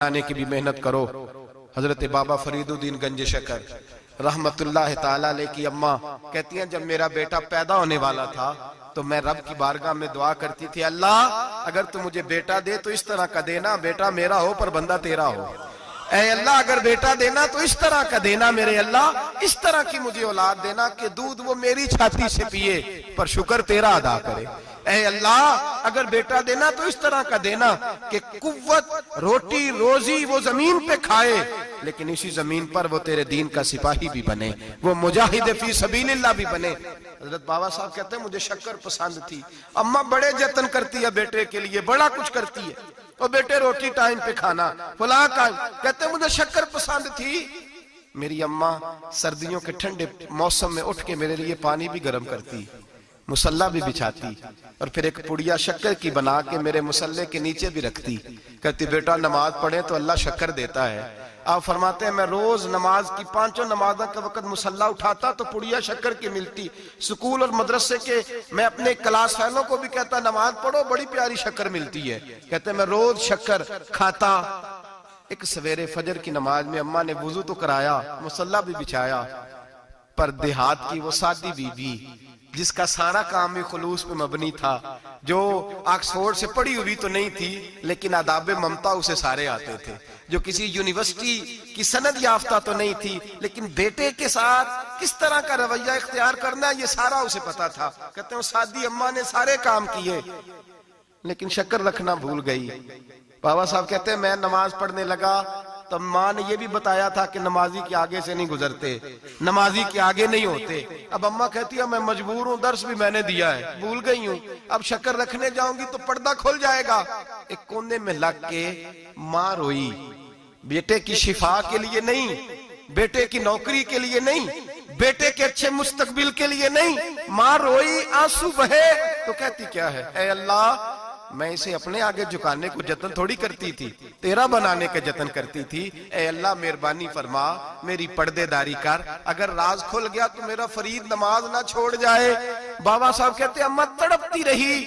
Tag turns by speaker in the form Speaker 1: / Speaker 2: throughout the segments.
Speaker 1: بنانے کی بھی محنت کرو۔ حضرت بابا فریدالدین گنج شکر رحمتاللہ تعالی علیہ کی اماں کہتی ہیں جب میرا بیٹا پیدا ہونے والا تھا تو میں رب کی بارگاہ میں دعا کرتی تھی، اللہ اگر تو مجھے بیٹا دے تو اس طرح کا دینا بیٹا میرا ہو پر بندہ تیرا ہو۔ اے اللہ اگر بیٹا دینا تو اس طرح کا دینا میرے اللہ، اس طرح کی مجھے اولاد دینا کہ دودھ وہ میری چھاتی سے پیے پر شکر تیرا ادا کرے۔ اے اللہ اگر بیٹا دینا تو اس طرح کا دینا کہ قوت روٹی روزی وہ زمین پہ کھائے لیکن اسی زمین پر وہ تیرے دین کا سپاہی بھی بنے، وہ مجاہد فی سبیل اللہ بھی بنے۔ حضرت بابا صاحب کہتے ہیں مجھے شکر پسند تھی، اماں بڑے جتن کرتی ہے بیٹے کے لیے، بڑا کچھ کرتی ہے، اور بیٹے روٹی ٹائم پہ کھانا فلاں کا، کہتے ہیں مجھے شکر پسند تھی۔ میری اماں سردیوں کے ٹھنڈے موسم میں اٹھ کے میرے لیے پانی بھی گرم کرتی، مصلی بھی بچھاتی، اور پھر ایک پڑیا شکر کی بنا کے میرے مصلی کے نیچے بھی رکھتی، کہتی بیٹا نماز پڑھیں تو اللہ شکر دیتا ہے۔ آپ فرماتے ہیں میں روز نماز کی 5 نمازوں کے وقت مصلی اٹھاتا تو پڑیا شکر کی ملتی۔ سکول اور مدرسے کے میں اپنے کلاس فیلوں کو بھی کہتا نماز پڑھو بڑی پیاری شکر ملتی ہے، کہتے ہیں میں روز شکر کھاتا۔ ایک سویرے فجر کی نماز میں اماں نے وضو تو کرایا، مصلی بھی بچھایا، پر دیہات کی وہ سادی بی بی جس کا سارا کام بھی خلوص پہ مبنی تھا، جو آکسفورڈ سے پڑھی ہوئی تو نہیں تھی لیکن آداب ممتا اسے سارے آتے تھے، جو کسی یونیورسٹی کی سند یافتہ تو نہیں تھی لیکن بیٹے کے ساتھ کس طرح کا رویہ اختیار کرنا یہ سارا اسے پتا تھا۔ کہتے ہیں سادی اماں نے سارے کام کیے لیکن شکر رکھنا بھول گئی۔ بابا صاحب کہتے ہیں میں نماز پڑھنے لگا تو ماں نے یہ بھی بتایا تھا کہ نمازی کے آگے سے نہیں گزرتے، نمازی کے آگے نہیں ہوتے۔ اب اماں کہتی ہے میں مجبور ہوں، درس بھی میں نے دیا ہے، بھول گئی ہوں، اب شکر رکھنے جاؤں گی تو پردہ کھل جائے گا۔ ایک کونے میں لگ کے ماں روئی، بیٹے کی شفا کے لیے نہیں، بیٹے کی نوکری کے لیے نہیں، بیٹے کے اچھے مستقبل کے لیے نہیں، ماں روئی آنسو بہے تو کہتی کیا ہے، اے اللہ میں اسے اپنے آگے جھکانے کو جتن تھوڑی کرتی تھی، تیرا بنانے کا جتن کرتی تھی۔ اے اللہ مہربانی فرما میری پردے داری کر، اگر راز کھل گیا تو میرا فرید نماز نہ چھوڑ جائے۔ بابا صاحب کہتے ہیں اماں تڑپتی رہی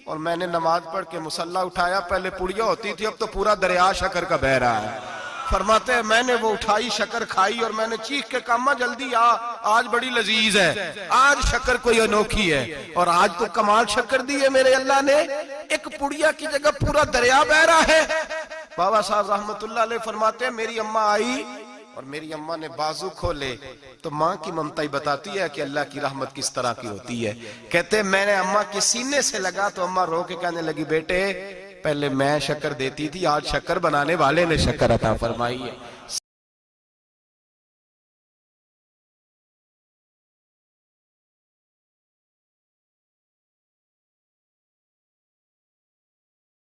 Speaker 1: اور میں نے نماز پڑھ کے مصلی اٹھایا، پہلے پڑیا ہوتی تھی اب تو پورا دریا شکر کا بہ رہا ہے۔ فرماتے ہیں میں نے وہ اٹھائی شکر کھائی اور میں نے چیخ کے کہا اماں جلدی آج بڑی لذیذ ہے، آج شکر کوئی انوکھی ہے، اور آج تو کمال شکر دی ہے میرے اللہ نے، ایک پڑیا کی جگہ پورا دریا بہ رہا ہے۔ بابا صاحب رحمت اللہ علیہ فرماتے ہیں میری اماں آئی اور میری اماں نے بازو کھولے تو ماں کی ممتا ہی بتاتی ہے کہ اللہ کی رحمت کس طرح کی ہوتی ہے۔ کہتے ہیں میں نے اماں کے سینے سے لگا تو اماں رو کے کہنے لگی بیٹے پہلے میں شکر دیتی تھی، آج شکر بنانے والے نے شکر عطا فرمائی ہے۔